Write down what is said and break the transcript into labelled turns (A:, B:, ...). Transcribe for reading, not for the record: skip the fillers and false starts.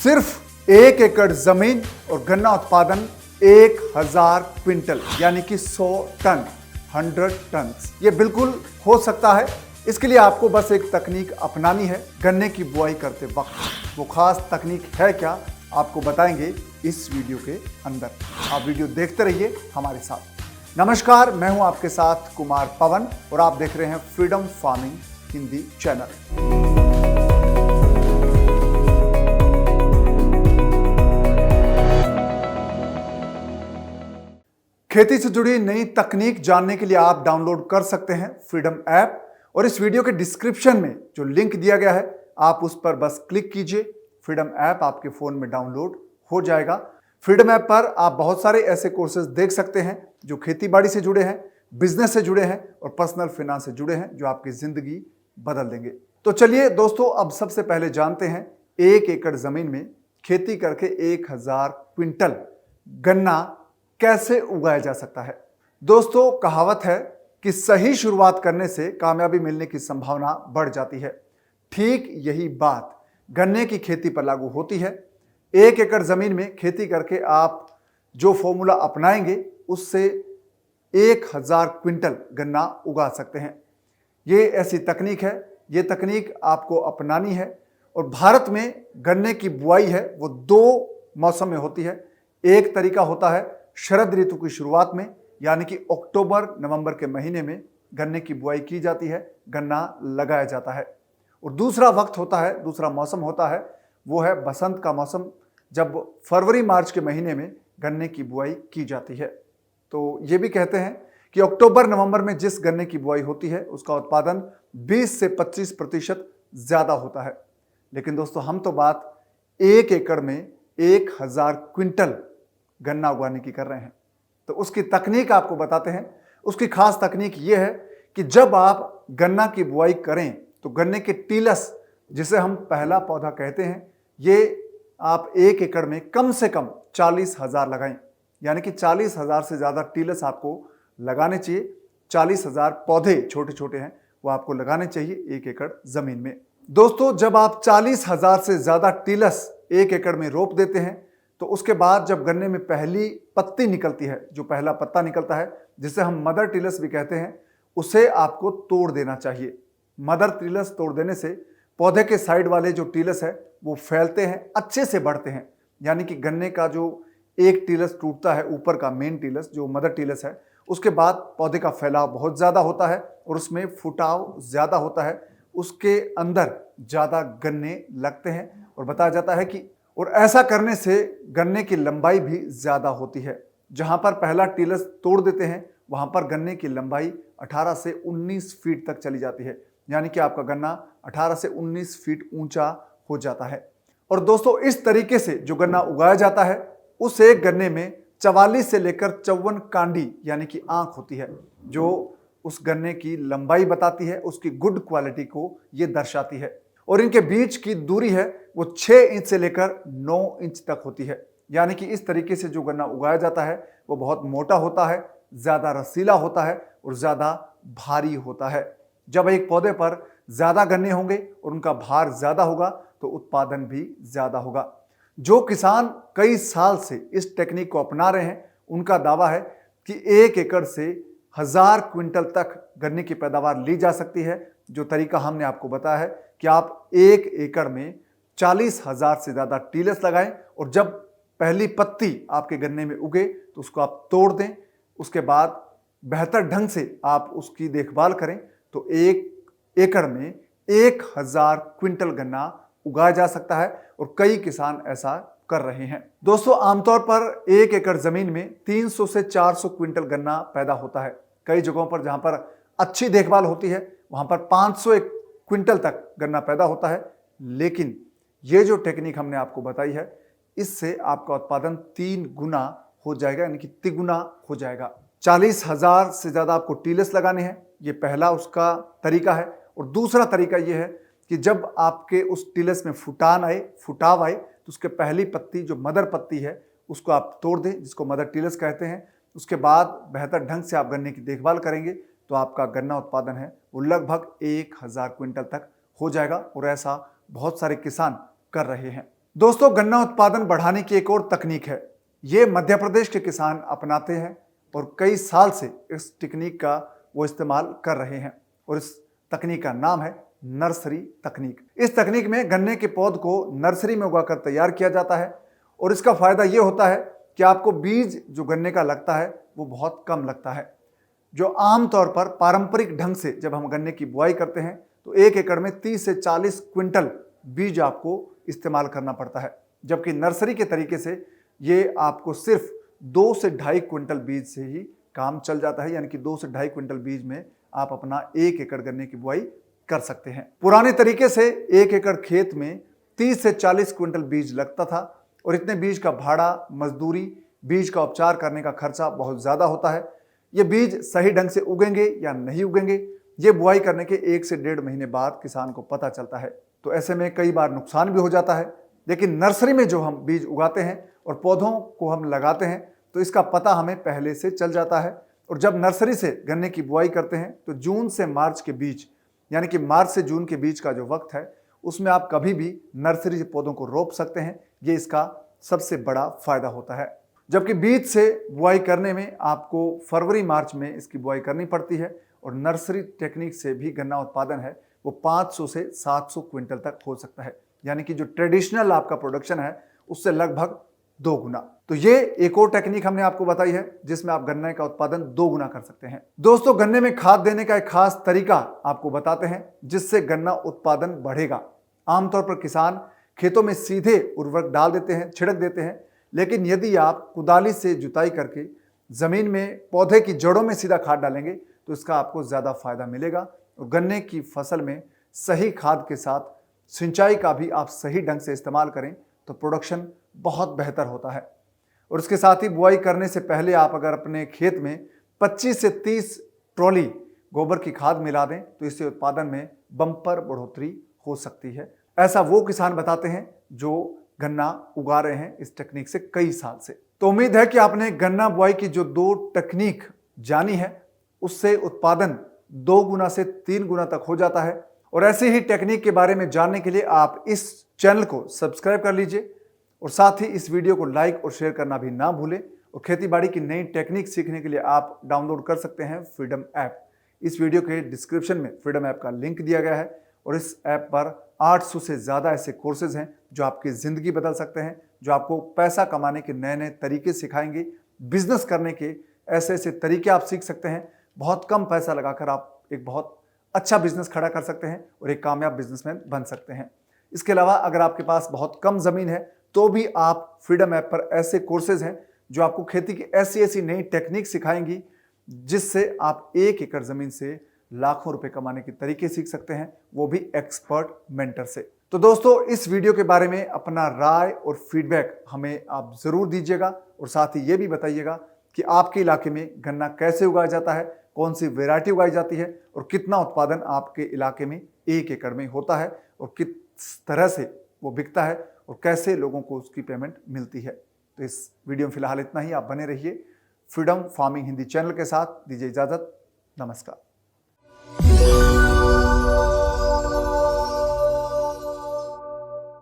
A: सिर्फ 1 एकड़ जमीन और गन्ना उत्पादन 1000 क्विंटल यानी कि 100 टन 100 टन। ये बिल्कुल हो सकता है। इसके लिए आपको बस एक तकनीक अपनानी है गन्ने की बुआई करते वक्त। वो खास तकनीक है क्या, आपको बताएंगे इस वीडियो के अंदर। आप वीडियो देखते रहिए हमारे साथ। नमस्कार, मैं हूं आपके साथ कुमार पवन और आप देख रहे हैं फ्रीडम फार्मिंग हिंदी चैनल। खेती से जुड़ी नई तकनीक जानने के लिए आप डाउनलोड कर सकते हैं फ्रीडम ऐप, और इस वीडियो के डिस्क्रिप्शन में जो लिंक दिया गया है आप उस पर बस क्लिक कीजिए। फ्रीडम ऐप आपके फोन में डाउनलोड हो जाएगा। फ्रीडम ऐप पर आप बहुत सारे ऐसे कोर्सेज देख सकते हैं जो खेती बाड़ी से जुड़े हैं, बिजनेस से जुड़े हैं और पर्सनल फाइनेंस से जुड़े हैं, जो आपकी जिंदगी बदल देंगे। तो चलिए दोस्तों, अब सबसे पहले जानते हैं 1 एकड़ जमीन में खेती करके 1000 क्विंटल गन्ना कैसे उगाया जा सकता है। दोस्तों, कहावत है कि सही शुरुआत करने से कामयाबी मिलने की संभावना बढ़ जाती है। ठीक यही बात गन्ने की खेती पर लागू होती है। 1 एकड़ जमीन में खेती करके आप जो फॉर्मूला अपनाएंगे उससे 1000 क्विंटल गन्ना उगा सकते हैं। ये ऐसी तकनीक है, ये तकनीक आपको अपनानी है। और भारत में गन्ने की बुआई है वो 2 मौसम में होती है। एक तरीका होता है शरद ऋतु की शुरुआत में, यानी कि अक्टूबर नवंबर के महीने में गन्ने की बुआई की जाती है, गन्ना लगाया जाता है। और दूसरा वक्त होता है, दूसरा मौसम होता है, वो है बसंत का मौसम, जब फरवरी मार्च के महीने में गन्ने की बुआई की जाती है। तो ये भी कहते हैं कि अक्टूबर नवंबर में जिस गन्ने की बुआई होती है उसका उत्पादन 20 से 25% ज़्यादा होता है। लेकिन दोस्तों, हम तो बात 1 एकड़ में 1000 क्विंटल गन्ना उगाने की कर रहे हैं। तो उसकी तकनीक आपको बताते हैं। उसकी खास तकनीक यह है कि जब आप गन्ना की बुआई करें तो गन्ने के टीलस, जिसे हम पहला पौधा कहते हैं, ये आप 1 एकड़ में कम से कम 40,000 लगाएं। यानी कि 40,000 से ज़्यादा टीलस आपको लगाने चाहिए। 40,000 पौधे छोटे छोटे हैं वो आपको लगाने चाहिए 1 एकड़ ज़मीन में। दोस्तों, जब आप 40,000 से ज़्यादा टीलस 1 एकड़ में रोप देते हैं तो उसके बाद जब गन्ने में पहली पत्ती निकलती है, जो पहला पत्ता निकलता है जिसे हम मदर टिलस भी कहते हैं, उसे आपको तोड़ देना चाहिए। मदर टिलस तोड़ देने से पौधे के साइड वाले जो टिलस है वो फैलते हैं, अच्छे से बढ़ते हैं। यानी कि गन्ने का जो एक टिलस टूटता है, ऊपर का मेन टिलस जो मदर टिलस है, उसके बाद पौधे का फैलाव बहुत ज़्यादा होता है और उसमें फुटाव ज़्यादा होता है, उसके अंदर ज़्यादा गन्ने लगते हैं। और बताया जाता है कि और ऐसा करने से गन्ने की लंबाई भी ज़्यादा होती है। जहां पर पहला टिलस तोड़ देते हैं वहां पर गन्ने की लंबाई 18 से 19 फीट तक चली जाती है। यानी कि आपका गन्ना 18 से 19 फीट ऊंचा हो जाता है। और दोस्तों, इस तरीके से जो गन्ना उगाया जाता है उस एक गन्ने में 44 से लेकर 54 कांडी यानी कि आंख होती है, जो उस गन्ने की लंबाई बताती है, उसकी गुड क्वालिटी को ये दर्शाती है। और इनके बीच की दूरी है वो 6 इंच से लेकर 9 इंच तक होती है। यानी कि इस तरीके से जो गन्ना उगाया जाता है वो बहुत मोटा होता है, ज़्यादा रसीला होता है और ज़्यादा भारी होता है। जब एक पौधे पर ज़्यादा गन्ने होंगे और उनका भार ज़्यादा होगा तो उत्पादन भी ज़्यादा होगा। जो किसान कई साल से इस टेक्निक को अपना रहे हैं उनका दावा है कि 1 एकड़ से 1000 क्विंटल तक गन्ने की पैदावार ली जा सकती है। जो तरीका हमने आपको बताया है कि आप 1 एकड़ में 40,000 से ज़्यादा टीलस लगाएं और जब पहली पत्ती आपके गन्ने में उगे तो उसको आप तोड़ दें। उसके बाद बेहतर ढंग से आप उसकी देखभाल करें तो 1 एकड़ में 1000 क्विंटल गन्ना उगाया जा सकता है और कई किसान ऐसा कर रहे हैं। दोस्तों, आमतौर पर 1 एकड़ जमीन में 300 से 400 क्विंटल गन्ना पैदा होता है। कई जगहों पर जहां पर अच्छी देखभाल होती है वहां पर 500 क्विंटल तक गन्ना पैदा होता है। लेकिन ये जो टेक्निक हमने आपको बताई है इससे आपका उत्पादन 3 गुना हो जाएगा, यानी कि तिगुना हो जाएगा। 40,000 से ज़्यादा आपको टीलस लगाने हैं, ये पहला उसका तरीका है। और दूसरा तरीका ये है कि जब आपके उस टीलस में फुटाव आए तो उसके पहली पत्ती जो मदर पत्ती है उसको आप तोड़ दें, जिसको मदर टीलस कहते हैं। उसके बाद बेहतर ढंग से आप गन्ने की देखभाल करेंगे तो आपका गन्ना उत्पादन है वो लगभग 1000 क्विंटल तक हो जाएगा। और ऐसा बहुत सारे किसान कर रहे हैं। दोस्तों, गन्ना उत्पादन बढ़ाने की एक और तकनीक है। ये मध्य प्रदेश के किसान अपनाते हैं और कई साल से इस तकनीक का वो इस्तेमाल कर रहे हैं और इस तकनीक का नाम है नर्सरी तकनीक। इस तकनीक में गन्ने के पौध को नर्सरी में उगाकर तैयार किया जाता है और इसका फायदा ये होता है कि आपको बीज जो गन्ने का लगता है वो बहुत कम लगता है। जो आमतौर पर पारंपरिक ढंग से जब हम गन्ने की बुआई करते हैं तो 1 एकड़ में 30 से 40 क्विंटल बीज आपको इस्तेमाल करना पड़ता है, जबकि नर्सरी के तरीके से ये आपको सिर्फ 2 से 2.5 क्विंटल बीज से ही काम चल जाता है। यानी कि 2 से 2.5 क्विंटल बीज में आप अपना 1 एकड़ गन्ने की बुआई कर सकते हैं। पुराने तरीके से 1 एकड़ खेत में 30 से 40 क्विंटल बीज लगता था और इतने बीज का भाड़ा, मजदूरी, बीज का उपचार करने का खर्चा बहुत ज़्यादा होता है। ये बीज सही ढंग से उगेंगे या नहीं उगेंगे, ये बुआई करने के 1 से 1.5 महीने बाद किसान को पता चलता है। तो ऐसे में कई बार नुकसान भी हो जाता है। लेकिन नर्सरी में जो हम बीज उगाते हैं और पौधों को हम लगाते हैं तो इसका पता हमें पहले से चल जाता है। और जब नर्सरी से गन्ने की बुआई करते हैं तो जून से मार्च के बीच, यानी कि मार्च से जून के बीच का जो वक्त है, उसमें आप कभी भी नर्सरी से पौधों को रोप सकते हैं। ये इसका सबसे बड़ा फायदा होता है। जबकि बीज से बुआई करने में आपको फरवरी मार्च में इसकी बुआई करनी पड़ती है और नर्सरी टेक्निक से भी गन्ना उत्पादन है वो 500 से 700 क्विंटल तक हो सकता है। यानी कि जो ट्रेडिशनल आपका प्रोडक्शन है उससे लगभग 2 गुना। तो ये एक और टेक्निक हमने आपको बताई है जिसमें आप गन्ने का उत्पादन 2 गुना कर सकते हैं। दोस्तों, गन्ने में खाद देने का एक खास तरीका आपको बताते हैं जिससे गन्ना उत्पादन बढ़ेगा। आमतौर पर किसान खेतों में सीधे उर्वरक डाल देते हैं, छिड़क देते हैं, लेकिन यदि आप कुदाली से जुताई करके जमीन में पौधे की जड़ों में सीधा खाद डालेंगे तो इसका आपको ज्यादा फायदा मिलेगा। और गन्ने की फसल में सही खाद के साथ सिंचाई का भी आप सही ढंग से इस्तेमाल करें तो प्रोडक्शन बहुत बेहतर होता है। और इसके साथ ही बुआई करने से पहले आप अगर अपने खेत में 25 से 30 ट्रॉली गोबर की खाद मिला दें तो इससे उत्पादन में बम्पर बढ़ोतरी हो सकती है। ऐसा वो किसान बताते हैं जो गन्ना उगा रहे हैं इस टेक्निक से कई साल से। तो उम्मीद है कि आपने गन्ना बुआई की जो 2 टेक्निक जानी है उससे उत्पादन 2 गुना से 3 गुना तक हो जाता है। और ऐसे ही टेक्निक के बारे में जानने के लिए आप इस चैनल को सब्सक्राइब कर लीजिए और साथ ही इस वीडियो को लाइक और शेयर करना भी ना भूलें। और खेतीबाड़ी की नई टेक्निक सीखने के लिए आप डाउनलोड कर सकते हैं फ्रीडम ऐप। इस वीडियो के डिस्क्रिप्शन में फ्रीडम ऐप का लिंक दिया गया है और इस ऐप पर 800 से ज़्यादा ऐसे कोर्सेज हैं जो आपकी ज़िंदगी बदल सकते हैं, जो आपको पैसा कमाने के नए नए तरीके सिखाएंगे, बिजनेस करने के ऐसे ऐसे तरीके आप सीख सकते हैं। बहुत कम पैसा लगाकर आप एक बहुत अच्छा बिजनेस खड़ा कर सकते हैं और एक कामयाब बिजनेसमैन बन सकते हैं। इसके अलावा अगर आपके पास बहुत कम ज़मीन है तो भी आप फ्रीडम ऐप पर ऐसे कोर्सेज हैं जो आपको खेती की ऐसी ऐसी नई टेक्निक सिखाएंगी जिससे आप 1 एकड़ ज़मीन से लाखों रुपए कमाने के तरीके सीख सकते हैं, वो भी एक्सपर्ट मेंटर से। तो दोस्तों, इस वीडियो के बारे में अपना राय और फीडबैक हमें आप ज़रूर दीजिएगा और साथ ही ये भी बताइएगा कि आपके इलाके में गन्ना कैसे उगाया जाता है, कौन सी वैरायटी उगाई जाती है और कितना उत्पादन आपके इलाके में 1 एकड़ में होता है और किस तरह से वो बिकता है और कैसे लोगों को उसकी पेमेंट मिलती है। तो इस वीडियो में फिलहाल इतना ही। आप बने रहिए फ्रीडम फार्मिंग हिंदी चैनल के साथ। दीजिए इजाज़त। नमस्कार।